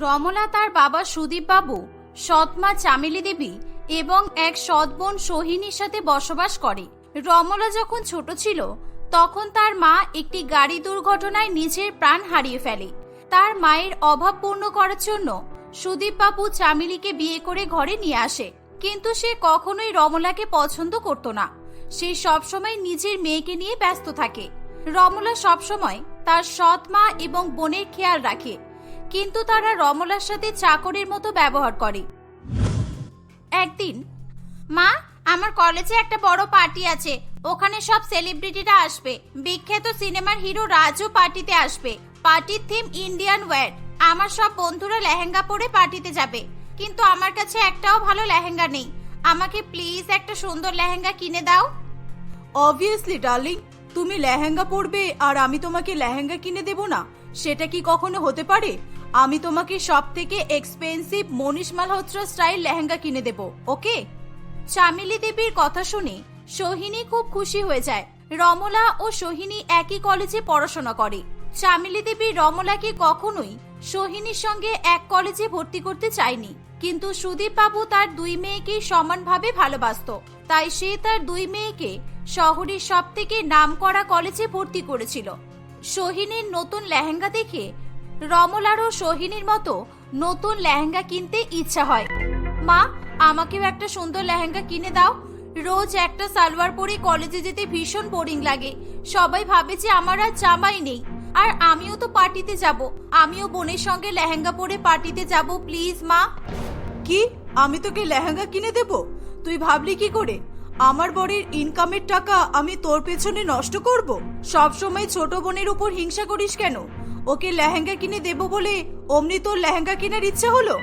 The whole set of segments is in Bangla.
রমলা তার বাবা সুদীপ বাবু, সৎ মা চামেলি দেবী এবং এক সৎ বোন সোহিনীর সাথে বসবাস করে। রমলা যখন ছোট ছিল তখন তার মা একটি গাড়ি দুর্ঘটনায় নিজের প্রাণ হারিয়ে ফেলে। তার মায়ের অভাব পূর্ণ করার জন্য সুদীপ বাবু চামেলিকে বিয়ে করে ঘরে নিয়ে আসে, কিন্তু সে কখনোই রমলাকে পছন্দ করত না। সে সবসময় নিজের মেয়েকে নিয়ে ব্যস্ত থাকে। রমলা সবসময় তার সৎ মা এবং বোনের খেয়াল রাখে, কিন্তু তারা রমলার সাথে চাকরের মতো ব্যবহার করে। একদিন, মা, আমার কলেজে একটা বড় পার্টি আছে, ওখানে সব সেলিব্রিটিরা আসবে। বিখ্যাত সিনেমার হিরো রাজও পার্টিতে আসবে। পার্টির থিম ইন্ডিয়ান ওয়্যার। আমার সব বন্ধুরা লেহেঙ্গা পরে পার্টিতে যাবে, কিন্তু আমার কাছে একটাও ভালো লেহেঙ্গা নেই। আমাকে প্লিজ একটা সুন্দর লেহেঙ্গা কিনে দাও। অবভিয়াসলি ডার্লিং, তুমি লেহেঙ্গা পরবে আর আমি তোমাকে লেহেঙ্গা কিনে দেব না, সেটা কি কখনো হতে পারে? আমি তোমাকে সব থেকে এক্সপেন্সিভ মনীষ মালহোত্রা স্টাইল লেহেঙ্গা কিনে দেব, ওকে? চামেলি দেবীর কথা শুনে সোহিনী খুব খুশি হয়ে যায়। রমলা ও সোহিনী একই কলেজে পড়াশোনা করে। চামেলি দেবী রমলাকে কখনোই সোহিনীর সঙ্গে এক কলেজে ভর্তি করতে চায়নি, কিন্তু সুদীপ বাবু তার দুই মেয়েকেই সমানভাবে ভালোবাসত। তাই সে তার দুই মেয়েকে শহরের সব থেকে নামকরা কলেজে ভর্তি করেছিল। সোহিনীর নতুন লেহেঙ্গা দেখে রমলারও সোহিনীর মতো নতুন লেহেঙ্গা কিনতে ইচ্ছা হয়। মা, আমাকেও একটা সুন্দর লেহেঙ্গা কিনে দাও। রোজ একটা সালোয়ার পরে কলেজে যেতে ভীষণ বোরিং লাগে। সবাই ভাবে যে আমার আর জামাই নেই। আর আমিও তো পার্টিতে যাব, আমিও বোনের সঙ্গে লেহেঙ্গা পরে পার্টিতে যাব, প্লিজ মা। কি, আমি তোকে লেহেঙ্গা কিনে দেব? তুই ভাবলি কি করে আমার বরের ইনকামের টাকা আমি তোর পেছনে নষ্ট করব? সব সময় ছোট বোনের উপর হিংসা করিস কেন? ওকে লেহেঙ্গা কিনে দেব বলে অমনি তোর লেহেঙ্গা কেনার ইচ্ছে হলো?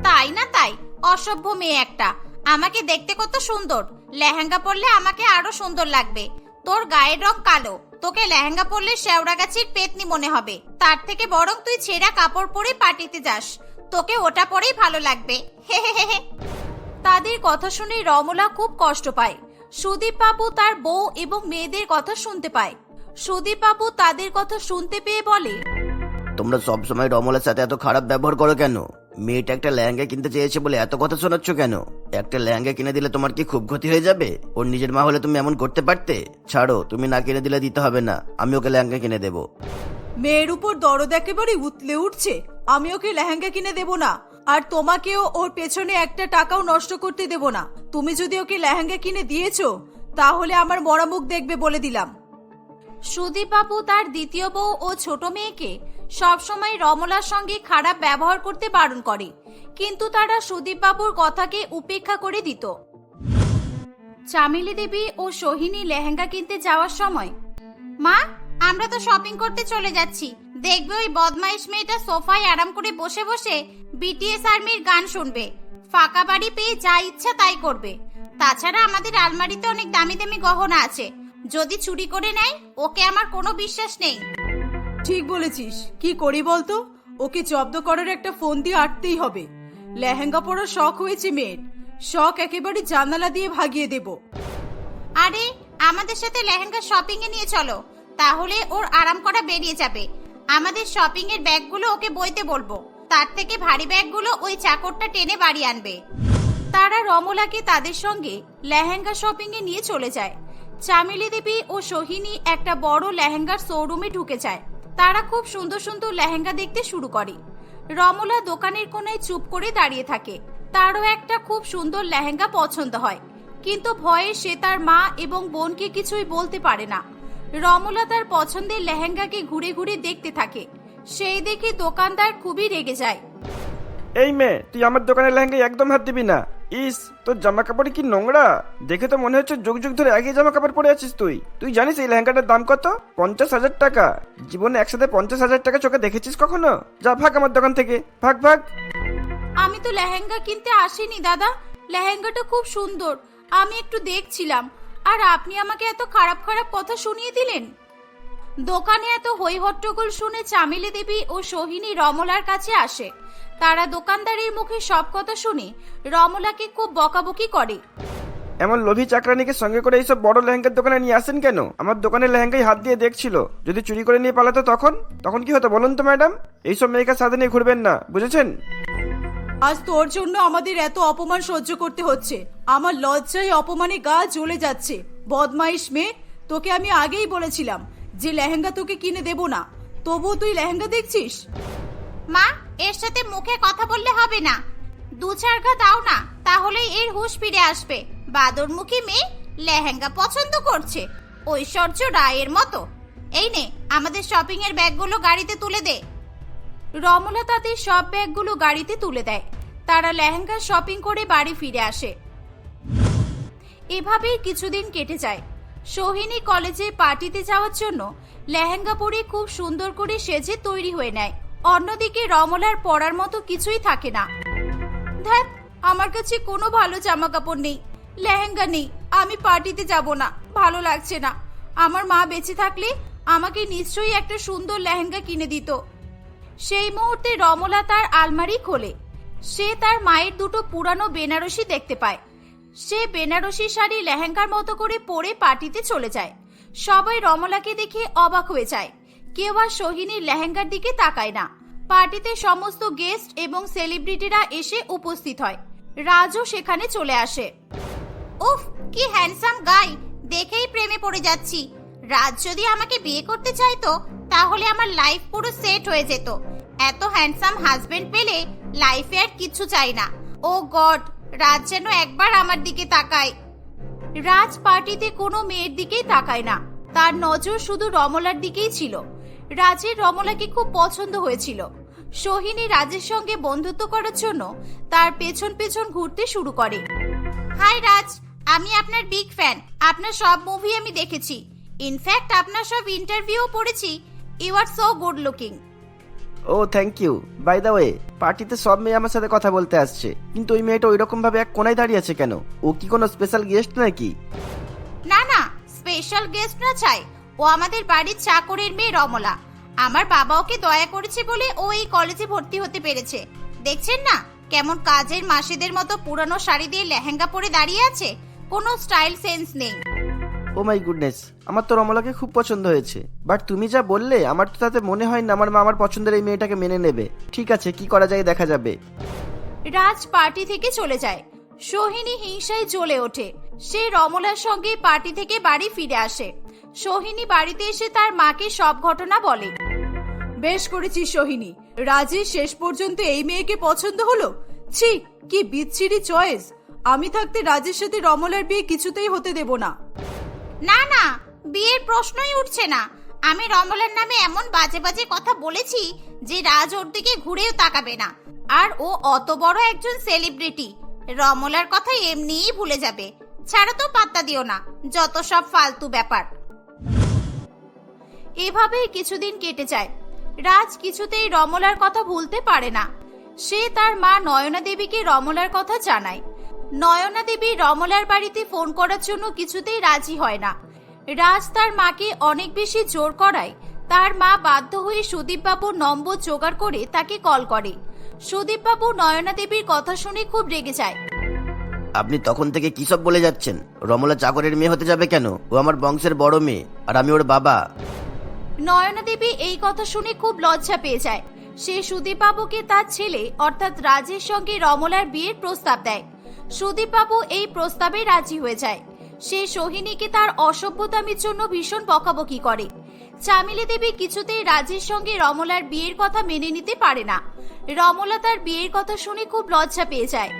তাই না তাই, অসভ্য মেয়ে একটা। আমাকে দেখতে কত সুন্দর, লেহেঙ্গা পরলে আমাকে আরো সুন্দর লাগবে। তোর গায়ের রং কালো, তোকে লেহেঙ্গা পরলে শেওড়া গাছের পেতনি মনে হবে। তার থেকে বরং তুই ছেঁড়া কাপড় পরে পার্টিতে যাস, তোকে ওটা পরেই ভালো লাগবে। হে হে হে হে। তাদের কথা শুনে রমলা খুব কষ্ট পায়। সুদীপ বাবু তার বউ এবং মেয়েদের কথা শুনতে পায়। সুদীপ বাবু তাদের কথা শুনতে পেয়ে বলে, তোমরা সবসময় রমলার সাথে এত খারাপ ব্যবহার করো কেন? মেয়েটা একটা লেহেঙ্গা কিনতে চেয়েছে বলে এত কথা শোনাচ্ছ কেন? একটা লেহেঙ্গা কিনে দিলে তোমার কি খুব ক্ষতি হয়ে যাবে? ওর নিজের মা হলে তুমি এমন করতে পারতে? ছাড়ো, তুমি না কিনে দিলে দিতে হবে না, আমি ওকে লেহেঙ্গা কিনে দেবো। মেয়ের উপর দরদ একেবারে উতলে উঠছে। আমি ওকে লেহেঙ্গা কিনে দেব না, আর তোমাকেও ওর পেছনে একটা টাকাও নষ্ট করতে দেব না। তুমি যদি ওকে লেহেঙ্গা কিনে দিয়েছো তাহলে আমার মরা মুখ দেখবে বলে দিলাম। সুদীপ বাবু তার দ্বিতীয় বউ ও ছোট মেয়েকে সবসময় রমলার সঙ্গে খারাপ ব্যবহার করতে বারণ করে, কিন্তু তারা সুদীপ বাবুর কথাকে উপেক্ষা করে দিত। চামেলি দেবী ও সোহিনী লেহেঙ্গা কিনতে যাওয়ার সময়, মা, আমরা তো শপিং করতে চলে যাচ্ছি। দেখবে ওই বদমাইশ মেয়েটা সোফায় আরাম করে বসে বসে বিটিএস আর্মির গান শুনবে। ফাঁকা বাড়ি পেয়ে যা ইচ্ছা তাই করবে। তাছাড়া আমাদের আলমারিতে অনেক দামি দামি গহনা আছে, যদি চুরি করে নেয় ওকে আমার কোনো বিশ্বাস নেই। ঠিক বলেছিস, কি করি বলতো? ওকে জব্দ করার একটা ফোন দিয়ে আটতেই হবে। লেহেঙ্গা পরার শখ হয়েছে মেয়ের, শখ একেবারে জানালা দিয়ে ভাগিয়ে দেব। আরে, আমাদের সাথে লেহেঙ্গা শপিং এ নিয়ে চলো, তাহলে ওর আরাম করা বেরিয়ে যাবে। আমাদের শপিং এর ব্যাগগুলো ওকে বইতে বলবো, তার থেকে ভারী ব্যাগগুলো ওই চাকরটা টেনে বাড়ি আনবে। তারা রমলাকে তাদের সঙ্গে লেহেঙ্গা শপিং এ নিয়ে চলে যায়। চামেলি দেবী ও সোহিনী একটা বড় লেহেঙ্গার শোরুমে ঢুকে যায়। তারা খুব সুন্দর সুন্দর লেহেঙ্গা দেখতে শুরু করে। রমলা দোকানের কোনায় চুপ করে দাঁড়িয়ে থাকে। তারও একটা খুব সুন্দর লেহেঙ্গা পছন্দ হয়, কিন্তু ভয়ে সে তার মা এবং বোনকে কিছুই বলতে পারে না। রমলা তার পছন্দের লেহেঙ্গাকে ঘুরে ঘুরে দেখতে থাকে। সেই দেখে দোকানদার খুবই রেগে যায়। এই মেয়ে, তুই আমার দোকানের লেহেঙ্গায় একদম হাত দিবি না। ইস, তোর জামা কাপড়ে কি নোংরা! দেখে তো মনে হচ্ছে যুগ যুগ ধরে একই জামা কাপড় পরে আছিস তুই। তুই জানিস এই লেহেঙ্গাটার দাম কত? 50,000 টাকা। জীবনে একসাথে 50,000 টাকা চোখে দেখেছিস কখনো? যা ভাগ আমার দোকান থেকে, ভাগ ভাগ। আমি তো লেহেঙ্গা কিনতে আসিনি দাদা, লেহেঙ্গাটা খুব সুন্দর, আমি একটু দেখছিলাম, আর আপনি আমাকে এত খারাপ খারাপ কথা শুনিয়ে দিলেন। দোকানে এত হই হট্টগোল শুনে চামেলি দেবী ও সোহিনী রমলার কাছে আসে। তারা দোকানদারের মুখে সব কথা শুনে রমলাকে খুব বকাবকি করে। এমন লোভী চাকরানিকে সঙ্গে করে এইসব বড় লেহেঙ্গার দোকানে নিয়ে আসেন কেন? আমার দোকানের লেহেঙ্গায় হাত দিয়ে দেখছিল, যদি চুরি করে নিয়ে পালাতো তখন কি হতো বলুন তো ম্যাডাম? এইসব মেয়েকে সাথে নিয়ে ঘুরবেন না, বুঝেছেন? আজ তোর জন্য আমাদের এত অপমান সহ্য করতে হচ্ছে। আমার লজ্জায় অপমানে গা জ্বলে যাচ্ছে। বদমাইশ মেয়ে, তোকে আমি আগেই বলেছিলাম যে লেহেঙ্গা তোকে কিনে দেব না, তবুও তুই লেহেঙ্গা দেখছিস। মা, এর সাথে মুখে কথা বললে হবে না। 2-4 ঘা দাও না, তাহলেই এর হুঁশ ফিরে আসবে। বাদরমুখী মেয়ে লেহেঙ্গা পছন্দ করছে, ঐশ্বর্য রায়ের মতো। এই নে, আমাদের শপিং এর ব্যাগগুলো গাড়িতে তুলে দে। রমলা তাদের সব ব্যাগগুলো গাড়িতে তুলে দেয়। তারা লেহেঙ্গা শপিং করে বাড়ি ফিরে আসে। এভাবেই কিছুদিন কেটে যায়। সোহিনী কলেজে পার্টিতে যাওয়ার জন্য লেহেঙ্গা পরে খুব সুন্দর করে সেজে তৈরি হয়ে নেয়। অন্যদিকে রমলার পরার মতো কিছুই থাকে না। ধ্যাৎ, আমার কাছে কোনো ভালো জামা কাপড় নেই, লেহেঙ্গা নেই, আমি পার্টিতে যাব না, ভালো লাগছে না। আমার মা বেঁচে থাকলে আমাকে নিশ্চয়ই একটা সুন্দর লেহেঙ্গা কিনে দিত। সেই মুহূর্তে রমলা তার আলমারি খোলে। সে তার মায়ের দুটো পুরানো বেনারসি দেখতে পায়। সে বেনারসি শাড়ি লেহেঙ্গার মতো করে পরে পার্টিতে চলে যায়। সবাই রমলাকে দেখে অবাক হয়ে যায়, কেউ আর সোহিনীর লেহেঙ্গার দিকে তাকায় না। পার্টিতে সমস্ত গেস্ট এবং সেলিব্রিটিরা এসে উপস্থিত হয়। রাজও সেখানে চলে আসে। উফ, কি হ্যান্ডসাম গাই, দেখেই প্রেমে পড়ে যাচ্ছি। রাজ যদি আমাকে বিয়ে করতে চাইতো তাহলে আমার লাইফ পুরো সেট হয়ে যেত। এত হ্যান্ডসাম হাজবেন্ড পেলে লাইফে আর কিছু চাই না। ও গড, রাজ যেন একবার আমার দিকে তাকায়। রাজ পার্টিতে কোনো মেয়ের দিকেই তাকায় না, তার নজর শুধু রমলার দিকেই ছিল। রাজের রমলাকে খুব পছন্দ হয়েছিল। সোহিনী রাজের সঙ্গে বন্ধুত্ব করার জন্য তার পেছন পেছন ঘুরতে শুরু করে। হাই রাজ, আমি আপনার বিগ ফ্যান। আপনার সব মুভি আমি দেখেছি, ইনফ্যাক্ট আপনার সব ইন্টারভিউ পড়েছি। You are so good looking. Oh thank you. By the way, পার্টিতে সব মেয়ে আমার সাথে কথা বলতে আসছে, কিন্তু ওই মেয়েটা ওইরকম ভাবে এক কোনায় দাঁড়িয়ে আছে কেন? ও কি কোনো স্পেশাল গেস্ট নাকি? না না, স্পেশাল গেস্ট না চাই, ও আমাদের বাড়ির চাকরের মেয়ে রমলা। আমার বাবা ওকে দয়া করেছে বলে ও এই কলেজে ভর্তি হতে পেরেছে। দেখছেন না কেমন কাজের মাসিদের মতো পুরানো শাড়ি দিয়ে লেহেঙ্গা পরে দাঁড়িয়ে আছে, কোনো স্টাইল সেন্স নেই। ও মাই গুডনেস, আমার তো রমলাকে খুব পছন্দ হয়েছে, বাট তুমি যা বললে আমার তো তাতে মনে হয় না আমার মা আমার পছন্দের এই মেয়েটাকে মেনে নেবে। ঠিক আছে, কি করা যায় দেখা যাবে। রাজ পার্টি থেকে চলে যায়। সোহিনী হিংসায় জ্বলে ওঠে। সে রমলার সঙ্গে পার্টি থেকে বাড়ি ফিরে আসে। সোহিনী বাড়িতে এসে তার মাকে সব ঘটনা বলে। বেশ করেছিস সোহিনী, রাজের শেষ পর্যন্ত এই মেয়েকে পছন্দ হলো। ছি, কি বিচ্ছিরি চয়েস। আমি থাকতে রাজের সাথে রমলার বিয়ে কিছুতেই হতে দেব না। না না, বিয়ের প্রশ্নই উঠছে না। আমি রমলার নামে এমন বাজে বাজে কথা বলেছি যে রাজ ওর দিকে ঘুরেও তাকাবে না। আর ও অত বড় একজন সেলিব্রিটি, রমলার কথা এমনিই ভুলে যাবে। ছাড়া তো পাত্তা দিও না, যত সব ফালতু ব্যাপার। এভাবেই কিছুদিন কেটে যায়। রাজ কিছুতেই রমলার কথা ভুলতে পারে না। সে তার মা নয়না দেবীকে রমলার কথা জানায়। নয়না দেবী রমলার বাড়িতে ফোন করার জন্য কিছুতেই রাজি হয় না। রাজ তার মাকে অনেক বেশি জোর করায় তার মা বাধ্য হয়ে সুদীপবাবুর নম্বর জোগাড় করে তাকে কল করে। সুদীপবাবু নয়না দেবীর কথা শুনে খুব রেগে যায়। আপনি তখন থেকে কি সব বলে যাচ্ছেন? রমলা চাকরের মেয়ে হতে যাবে কেন? ও আমার বংশের বড় মেয়ে, আর আমি ওর বাবা। নয়না দেবী এই কথা শুনে খুব লজ্জা পেয়ে যায়। সে সুদীপবাবুকে তার ছেলে অর্থাৎ রাজের সঙ্গে রমলার বিয়ের প্রস্তাব দেয়। সুদীপবাবু এই প্রস্তাবে রাজি হয়ে যায়। সে সোহিনীকে তার অসভ্যতামির জন্য ভীষণ বকাবকি করে। চামেলি দেবী কিছুতেই রাজের সঙ্গে রমলার বিয়ের কথা মেনে নিতে পারে না। রমলা তার বিয়ের কথা শুনে খুব লজ্জা পেয়ে যায়।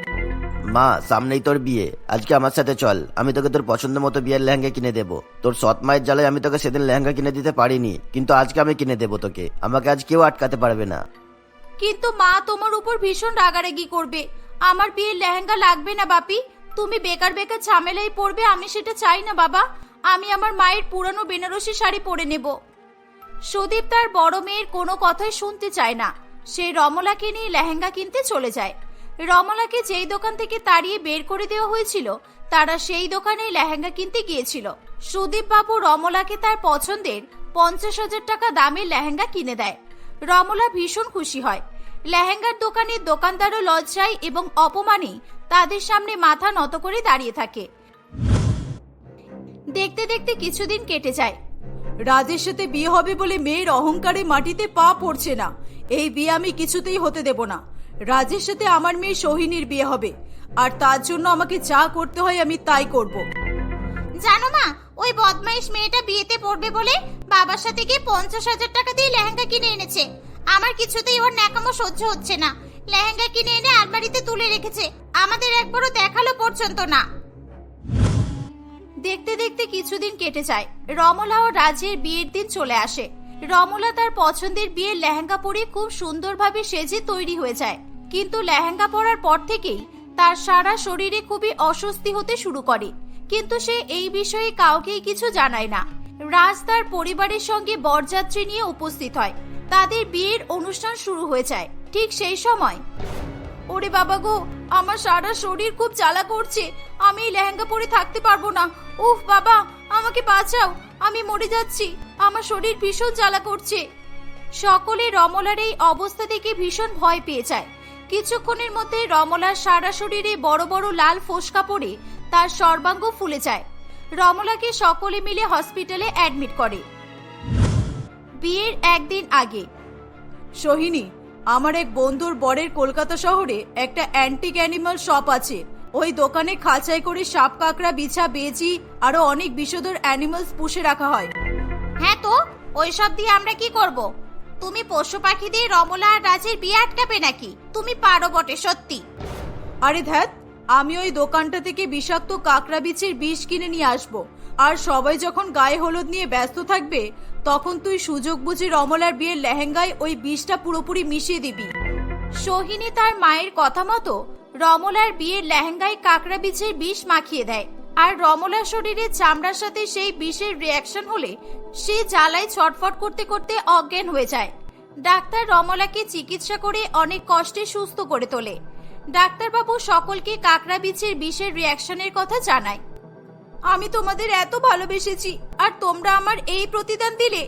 মা, সামনেই তোর বিয়ে, আজকে আমার সাথে চল, আমি তোকে তোর পছন্দ মতো বিয়ের লেহেঙ্গা কিনে দেবো। তোর সৎ মায়ের জ্বালায় আমি তোকে সেদিন লেহেঙ্গা কিনে দিতে পারিনি, কিন্তু আজকে আমি কিনে দেবো তোকে। আমাকে আজ কেউ আটকাতে পারবে না। কিন্তু মা তোমার উপর ভীষণ রাগারাগি করবে। আমার বিয়ের লেহেঙ্গা লাগবে না বাপি, তুমি বেকার বেকার ঝামেলাই পড়বে, আমি সেটা চাই না বাবা। আমি আমার মায়ের পুরানো বেনারসি শাড়ি পরে নেব। সুদীপ তার বড় মেয়ের কোনো কথাই শুনতে চায় না। সে রমলাকে নিয়ে লেহেঙ্গা কিনতে চলে যায়। রমলাকে যেই দোকান থেকে তাড়িয়ে বের করে দেওয়া হয়েছিল তারা সেই দোকানে লেহেঙ্গা কিনতে গিয়েছিল। সুদীপ বাবু রমলাকে তার পছন্দের 50,000 টাকা দামের লেহেঙ্গা কিনে দেয়। রমলা ভীষণ খুশি হয়। লেহেঙ্গার দোকানের দোকানদারও লজ্জায় এবং অপমানে তাদের সামনে মাথা নত করে দাঁড়িয়ে থাকে। দেখতে দেখতে কিছুদিন কেটে যায়। রাজের সাথে বিয়ে হবে বলে মেয়ের অহংকারে মাটিতে পা পড়ছে না। এই বিয়ে আমি কিছুতেই হতে দেব না। রাজের সাথে আমার মেয়ে সোহিনীর বিয়ে হবে, আর তার জন্য আমাকে যা করতে হয় আমি তাই করব। জানো মা, ওই বদমাইশ মেয়েটা বিয়েতে পড়বে বলে বাবার সাথে গিয়ে 50,000 টাকা দিয়ে লেহেঙ্গা কিনে এনেছে। আমার কিছুতেই ওর ন্যাকামো সহ্য হচ্ছে না। লেহেঙ্গা কিনে এনে আলমারিতে তুলে রেখেছে, আমাদের একবারও দেখালো পর্যন্ত না। দেখতে দেখতে কিছুদিন কেটে যায়। রমলা ও রাজের বিয়ের দিন চলে আসে। রমলা তার পছন্দের বিয়ের লেহেঙ্গা পরে খুব সুন্দরভাবে সেজে তৈরি হয়ে যায়, কিন্তু লেহেঙ্গা পরার পর থেকেই তার সারা শরীরে খুবই অস্বস্তি হতে শুরু করে। কিন্তু সে এই বিষয়ে কাউকেই কিছু জানায় না। রাজ তার পরিবারের সঙ্গে বরযাত্রী নিয়ে উপস্থিত হয়। তাদের বিয়ের অনুষ্ঠান শুরু হয়ে যায়। ঠিক সেই সময়, ওরে বাবা গো, আমার সারা শরীর খুব জ্বালা করছে, আমি এই লেহেঙ্গা পরে থাকতে পারবো না। উফ বাবা, আমাকে বাঁচাও, আমি মরে যাচ্ছি, আমার শরীর ভীষণ জ্বালা করছে। সকলে রমলার এই অবস্থা দেখে ভীষণ ভয় পেয়ে যায়। কিছুক্ষণের মধ্যে রমলার সারা শরীরে বড় বড় লাল ফোসকা পড়ে তার সর্বাঙ্গ ফুলে যায়। রমলাকে সকলে মিলে হসপিটালে অ্যাডমিট করে। বিয়ের একদিন আগে, সোহিনী, আমার এক বন্ধুর বরের কলকাতা শহরে একটা অ্যান্টিক অ্যানিমাল শপ আছে। ওই দোকানে খাঁচাই করে সাপ, কাঁকড়া, বিছা, বেজি আরো অনেক বিষধর অ্যানিমালস পুষে রাখা হয়। হ্যাঁ তো, ওইসব দিয়ে আমরা কি করব? তুমি পশু পাখি দিয়ে রমলা আর রাজের বিয়ে আটকাবে নাকি? তুমি পারো বটে সত্যি। আরে ধ্যাত, আমি ওই দোকানটা থেকে বিষাক্ত কাঁকড়া বিচির বিষ কিনে নিয়ে আসবো, আর সবাই যখন গায়ে হলুদ নিয়ে ব্যস্ত থাকবে তখন তুই সুযোগ বুঝে রমলার বিয়ের লেহেঙ্গায় ওই বিষটা পুরোপুরি মিশিয়ে দিবি। সোহিনী তার মায়ের কথা মতো রমলার বিয়ের লেহেঙ্গায় কাঁকড়া বীজের বিষ মাখিয়ে দেয়। আর রমলার শরীরে চামড়ার সাথে সেই বিষের রিয়াকশন হলে সে জ্বালায় ছটফট করতে করতে অজ্ঞান হয়ে যায়। ডাক্তার রমলাকে চিকিৎসা করে অনেক কষ্টে সুস্থ করে তোলে। ডাক্তারবাবু সকলকে কাঁকড়া বীজের বিষের রিয়াকশনের কথা জানায়। আমি তোমাদের এত ভালোবেসেছি, আর তোমরা আমার এই প্রতিদান দিলে।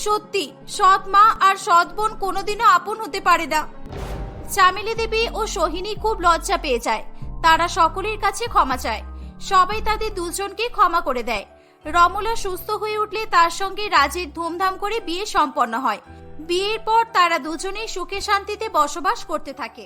সত্যি, সৎ মা আর সৎ বোন কোনোদিনও আপন হতে পারে না। চামেলি দেবী ও সোহিনী খুব লজ্জা পেয়ে যায়। তারা সকলের কাছে ক্ষমা চায়। সবাই তাদের দুজনকে ক্ষমা করে দেয়। রমলা সুস্থ হয়ে উঠলে তার সঙ্গে রাজের ধুমধাম করে বিয়ে সম্পন্ন হয়। বিয়ের পর তারা দুজনেই সুখে শান্তিতে বসবাস করতে থাকে।